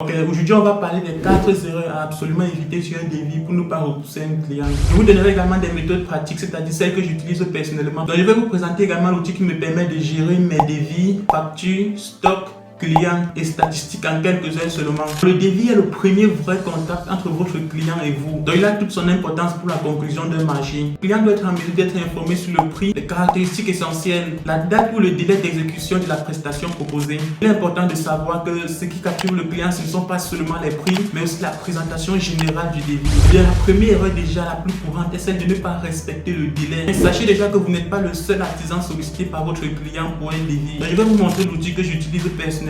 Ok, aujourd'hui on va parler des 4 erreurs à absolument éviter sur un devis pour ne pas repousser un client. Je vous donnerai également des méthodes pratiques, c'est-à-dire celles que j'utilise personnellement. Donc je vais vous présenter également l'outil qui me permet de gérer mes devis, factures, stocks, clients et statistiques en quelques-uns seulement. Le devis est le premier vrai contact entre votre client et vous. Donc il a toute son importance pour la conclusion d'un marché. Le client doit être en mesure d'être informé sur le prix, les caractéristiques essentielles, la date ou le délai d'exécution de la prestation proposée. Il est important de savoir que ce qui capture le client, ce ne sont pas seulement les prix, mais aussi la présentation générale du devis. Et la première erreur déjà la plus courante est celle de ne pas respecter le délai. Mais sachez déjà que vous n'êtes pas le seul artisan sollicité par votre client pour un devis. Donc, je vais vous montrer l'outil que j'utilise personnellement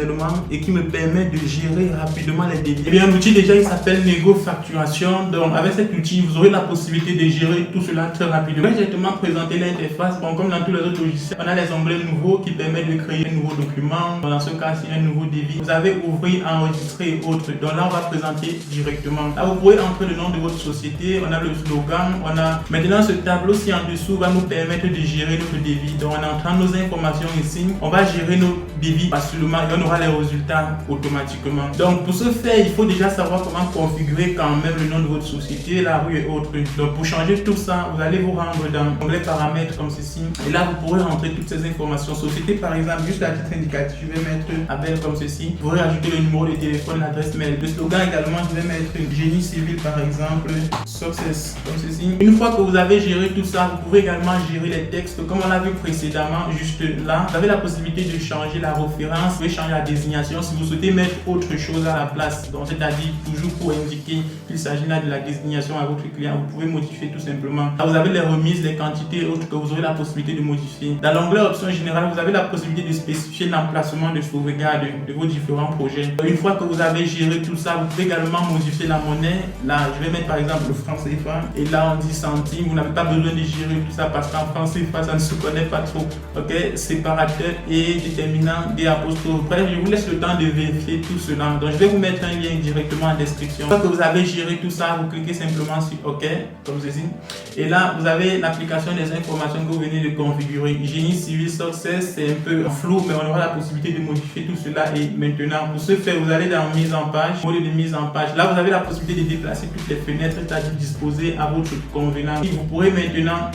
et qui me permet de gérer rapidement les devis. Et bien l'outil déjà il s'appelle Nego Facturation. Donc avec cet outil vous aurez la possibilité de gérer tout cela très rapidement. Je vais directement présenter l'interface. Bon, comme dans tous les autres logiciels, on a les onglets nouveaux qui permettent de créer un nouveau document. Dans ce cas-ci un nouveau devis. Vous avez ouvrir, enregistrer et autres. Donc là on va présenter directement. Là vous pourrez entrer le nom de votre société. On a le slogan. On a maintenant ce tableau-ci en dessous va nous permettre de gérer notre devis. Donc en entrant nos informations ici, on va gérer nos devis facilement et on aura les résultats automatiquement. Donc pour ce faire, il faut déjà savoir comment configurer quand même le nom de votre société, la rue et autres. Donc pour changer tout ça, vous allez vous rendre dans l'onglet paramètres comme ceci. Et là, vous pourrez rentrer toutes ces informations. Société par exemple, juste à titre indicatif, je vais mettre Abel comme ceci. Vous pourrez ajouter le numéro de téléphone, l'adresse mail. Le slogan également, je vais mettre génie civil par exemple, success comme ceci. Une fois que vous avez géré tout ça, vous pouvez également gérer les textes comme on l'a vu précédemment, juste là. Vous avez la possibilité de changer la référence, vous pouvez changer la désignation si vous souhaitez mettre autre chose à la place. Donc c'est-à-dire toujours pour indiquer qu'il s'agit là de la désignation à votre client, vous pouvez modifier tout simplement. Là, vous avez les remises, les quantités et autres que vous aurez la possibilité de modifier. Dans l'onglet options générales, vous avez la possibilité de spécifier l'emplacement de sauvegarde de vos différents projets. Une fois que vous avez géré tout ça, vous pouvez également modifier la monnaie. Là, je vais mettre par exemple le franc CFA et là on dit centimes. Vous n'avez pas besoin de gérer tout ça parce qu'en franc CFA ça ne se connaît pas trop. Ok, séparateur et déterminant des apostrophes. Bref, je vous laisse le temps de vérifier tout cela. Donc je vais vous mettre un lien directement en description. Une fois que vous avez géré tout ça, vous cliquez simplement sur OK, comme ceci. Et là, vous avez l'application des informations que vous venez de configurer. Génie civil success, c'est un peu flou, mais on aura la possibilité de modifier tout cela. Et maintenant, pour ce faire, vous allez dans mise en page, mode de mise en page. Là, vous avez la possibilité de déplacer toutes les fenêtres, c'est-à-dire disposer à votre convenance. Vous pourrez maintenant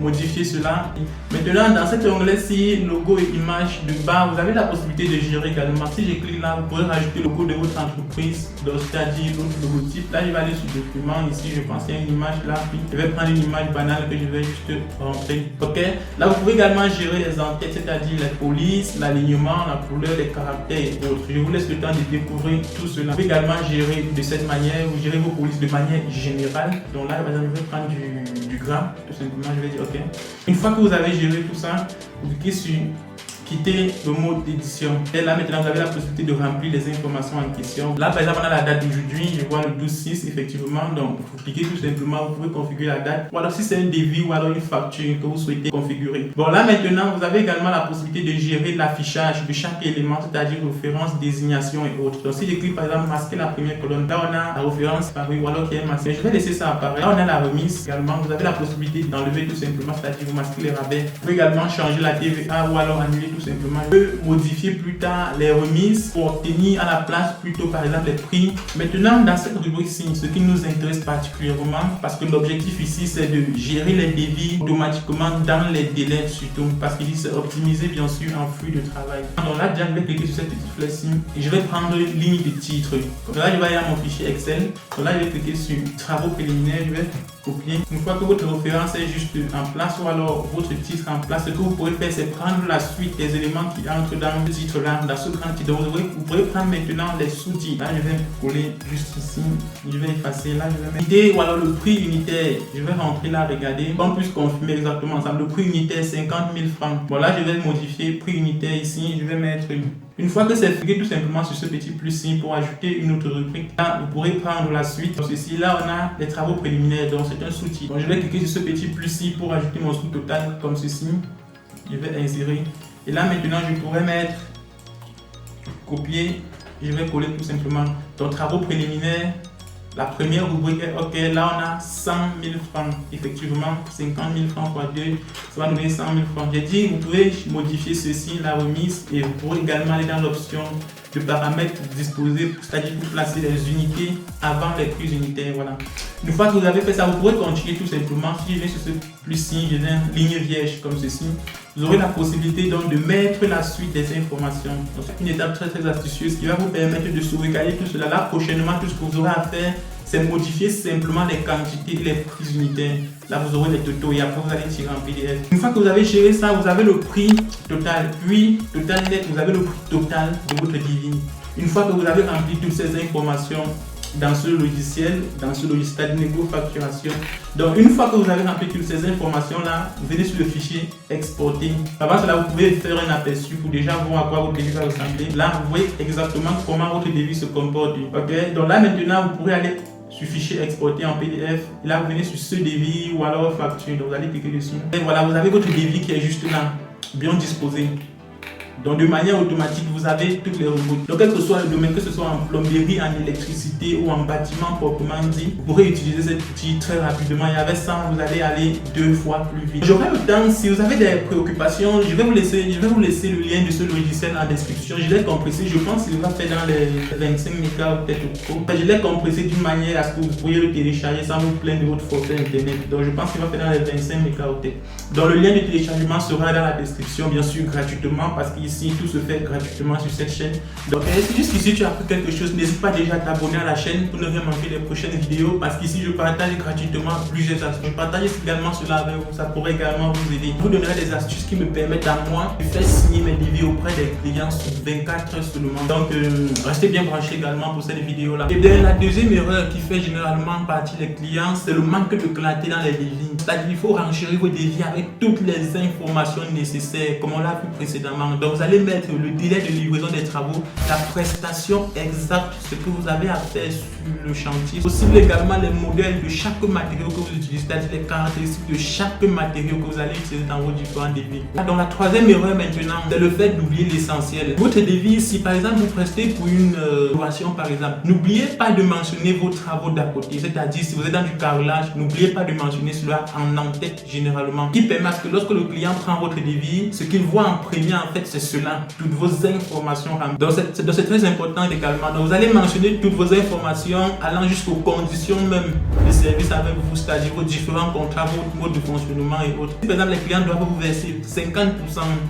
modifier cela. Maintenant, dans cet onglet-ci, logo et image de bas, vous avez la possibilité de gérer également. Si je clique là, vous pourrez rajouter le logo de votre entreprise, c'est-à-dire votre logotype. Là, je vais aller sur document. Ici, je pense qu'il y a une image là. Puis, je vais prendre une image banale que je vais juste rentrer. Ok. Là, vous pouvez également gérer les enquêtes, c'est-à-dire les polices, l'alignement, la couleur, les caractères et autres. Je vous laisse le temps de découvrir tout cela. Vous pouvez également gérer de cette manière. Vous gérez vos polices de manière générale. Donc là, par exemple, je vais prendre du gras. Tout simplement, je vais dire OK. Une fois que vous avez géré tout ça, vous cliquez sur quitter le mode d'édition. Et là maintenant vous avez la possibilité de remplir les informations en question. Là par exemple on a la date d'aujourd'hui, je vois le 12/6 effectivement. Donc vous cliquez tout simplement, vous pouvez configurer la date. Ou alors si c'est un devis ou alors une facture que vous souhaitez configurer. Bon là maintenant vous avez également la possibilité de gérer l'affichage de chaque élément, c'est-à-dire référence, désignation et autres. Donc si je clique par exemple masquer la première colonne, là on a la référence parue ou alors qui est masquée. Je vais laisser ça apparaître. Là on a la remise également. Vous avez la possibilité d'enlever tout simplement, c'est-à-dire vous masquez les rabais. Vous pouvez également changer la TVA ou alors annuler tout simplement. Je peux modifier plus tard les remises pour obtenir à la place plutôt par exemple les prix. Maintenant dans cette rubrique-ci, ce qui nous intéresse particulièrement parce que l'objectif ici c'est de gérer les devis automatiquement dans les délais surtout parce qu'il dit c'est optimiser bien sûr un flux de travail. Donc là déjà je vais cliquer sur cette petite flèche-ci et je vais prendre ligne de titre. Donc là je vais aller à mon fichier Excel. Donc là je vais cliquer sur travaux préliminaires, je vais copier. Une fois que votre référence est juste en place ou alors votre titre en place, ce que vous pourrez faire c'est prendre la suite des éléments qui entrent dans ce titre là, dans ce grand titre. Vous pourrez prendre maintenant les sous-titres. Là je vais coller juste ici, je vais effacer, là je vais mettre idée ou alors le prix unitaire. Je vais rentrer là, regarder, on puisse confirmer exactement ensemble. Le prix unitaire 50 000 francs. Bon là je vais modifier prix unitaire ici, je vais mettre une fois que c'est cliqué tout simplement sur ce petit plus-ci pour ajouter une autre rubrique. Là, vous pourrez prendre la suite. Donc ceci, là, on a les travaux préliminaires. Donc c'est un sous-titre. Donc je vais cliquer sur ce petit plus-ci pour ajouter mon sous-total comme ceci. Je vais insérer. Et là, maintenant, je pourrais mettre copier. Je vais coller tout simplement. Donc travaux préliminaires. La première rubrique est OK. Là, on a 100 000 francs. Effectivement, 50 000 francs x 2, ça va nous donner 100 000 francs. J'ai dit, vous pouvez modifier ceci, la remise, et vous pourrez également aller dans l'option de paramètres disposés, c'est-à-dire pour placer les unités avant les prises unitaires. Voilà. Une fois que vous avez fait ça, vous pourrez continuer tout simplement. Si je viens sur ce plus signe, je viens ligne vierge comme ceci. Vous aurez la possibilité donc de mettre la suite des informations. Donc c'est une étape très astucieuse qui va vous permettre de sauvegarder tout cela. Là prochainement, tout ce que vous aurez à faire, c'est modifier simplement les quantités et les prises unitaires. Là, vous aurez les totaux et après, vous allez tirer en PDF. Une fois que vous avez géré ça, vous avez le prix total. Puis, total net, vous avez le prix total de votre devis. Une fois que vous avez rempli toutes ces informations dans ce logiciel, négo facturation. Donc, une fois que vous avez rempli toutes ces informations-là, vous venez sur le fichier exporter. Avant cela, vous pouvez faire un aperçu pour déjà voir à quoi votre devis va ressembler. Là, vous voyez exactement comment votre devis se comporte. Ok, donc là, maintenant, vous pourrez aller sur fichier exporté en PDF. Et là, vous venez sur ce devis ou alors facture. Donc, vous allez cliquer dessus. Et voilà, vous avez votre devis qui est juste là, bien disposé. Donc, de manière automatique, vous avez toutes les robots. Donc, quel que soit le domaine, que ce soit en plomberie, en électricité ou en bâtiment proprement dit, vous pourrez utiliser cet outil très rapidement. Et avec ça, vous allez aller 2 fois plus vite. J'aurai le temps, si vous avez des préoccupations, je vais vous laisser le lien de ce logiciel en description. Je l'ai compressé, je pense qu'il va faire dans les 25 mégas ou peut-être trop. Je l'ai compressé d'une manière à ce que vous pourriez le télécharger sans vous plaindre de votre forfait internet. Donc, je pense qu'il va faire dans les 25 mégaoctets. Donc, le lien de téléchargement sera dans la description, bien sûr, gratuitement, parce qu'il ici, tout se fait gratuitement sur cette chaîne. Donc, si jusqu'ici tu as appris quelque chose, n'hésite pas déjà à t'abonner à la chaîne pour ne rien manquer des prochaines vidéos. Parce qu'ici, je partage gratuitement plusieurs astuces. Je partage également cela avec vous, ça pourrait également vous aider. Je vous donnerai des astuces qui me permettent à moi de faire signer mes devis auprès des clients sur 24 heures seulement. Donc, restez bien branchés également pour cette vidéo-là. Et bien, la deuxième erreur qui fait généralement partie des clients, c'est le manque de clarté dans les devis. C'est-à-dire qu'il faut renchérir vos devis avec toutes les informations nécessaires, comme on l'a vu précédemment. Donc, vous allez mettre le délai de livraison des travaux, la prestation exacte, ce que vous avez à faire sur le chantier. Possible également les modèles de chaque matériau que vous utilisez, c'est-à-dire les caractéristiques de chaque matériau que vous allez utiliser dans vos différents devis. Donc la troisième erreur maintenant, c'est le fait d'oublier l'essentiel. Votre devis, si par exemple vous prestez pour une rénovation par exemple, n'oubliez pas de mentionner vos travaux d'à côté. C'est-à-dire si vous êtes dans du carrelage, n'oubliez pas de mentionner cela en en-tête généralement. Qui permet que lorsque le client prend votre devis, ce qu'il voit en premier en fait c'est cela, toutes vos informations. Donc c'est très important également. Donc vous allez mentionner toutes vos informations allant jusqu'aux conditions même de service avec vous, c'est-à-dire vos différents contrats, votre mode de fonctionnement et autres. Si par exemple les clients doivent vous verser 50%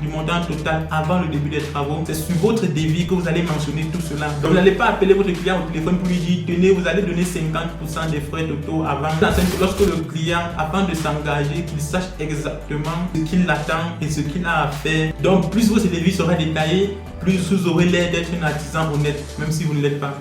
du montant total avant le début des travaux, c'est sur votre devis que vous allez mentionner tout cela. Donc vous n'allez pas appeler votre client au téléphone pour lui dire tenez, vous allez donner 50% des frais totaux avant. Lorsque le client, avant de s'engager, qu'il sache exactement ce qu'il attend et ce qu'il a à faire. Donc plus votre devis sera détaillé, plus vous aurez l'air d'être un artisan honnête, même si vous ne l'êtes pas.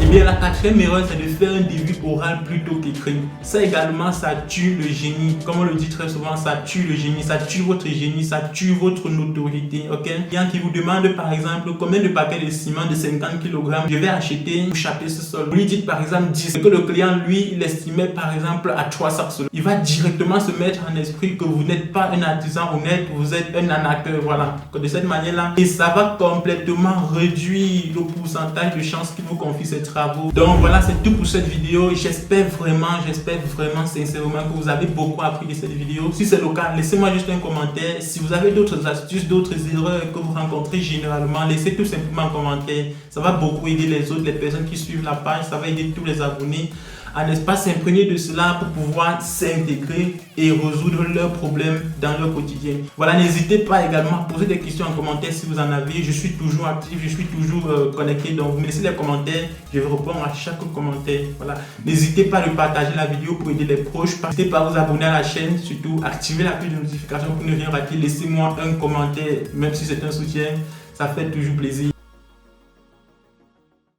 Et bien la quatrième erreur, c'est de faire un devis oral plutôt qu'écrit. Ça également, ça tue le génie. Comme on le dit très souvent, ça tue le génie, ça tue votre génie, ça tue votre notoriété. Ok, quelqu'un qui vous demande par exemple combien de paquets de ciment de 50 kg je vais acheter pour chaper ce sol. Vous lui dites par exemple 10, que le client lui il estimait par exemple à 3 sacs seulement. Il va directement se mettre en esprit que vous n'êtes pas un artisan honnête, vous êtes un arnaqueur. Voilà, de cette manière-là. Et ça va complètement réduire le pourcentage de chances qu'il vous confie ces travaux. Donc voilà, c'est tout pour cette vidéo. J'espère vraiment sincèrement que vous avez beaucoup appris de cette vidéo. Si c'est le cas, laissez-moi juste un commentaire. Si vous avez d'autres astuces, d'autres erreurs que vous rencontrez généralement, laissez tout simplement un commentaire. Ça va beaucoup aider les autres, les personnes qui suivent la page. Ça va aider tous les abonnés à n'est-ce pas s'imprégner de cela pour pouvoir s'intégrer et résoudre leurs problèmes dans leur quotidien. Voilà, n'hésitez pas également à poser des questions en commentaire si vous en avez. Je suis toujours actif, je suis toujours connecté. Donc vous me laissez les commentaires, je vais répondre à chaque commentaire. Voilà, n'hésitez pas à partager la vidéo pour aider les proches. N'hésitez pas à vous abonner à la chaîne, surtout activer la cloche de notification pour ne rien rater. Laissez-moi un commentaire, même si c'est un soutien, ça fait toujours plaisir.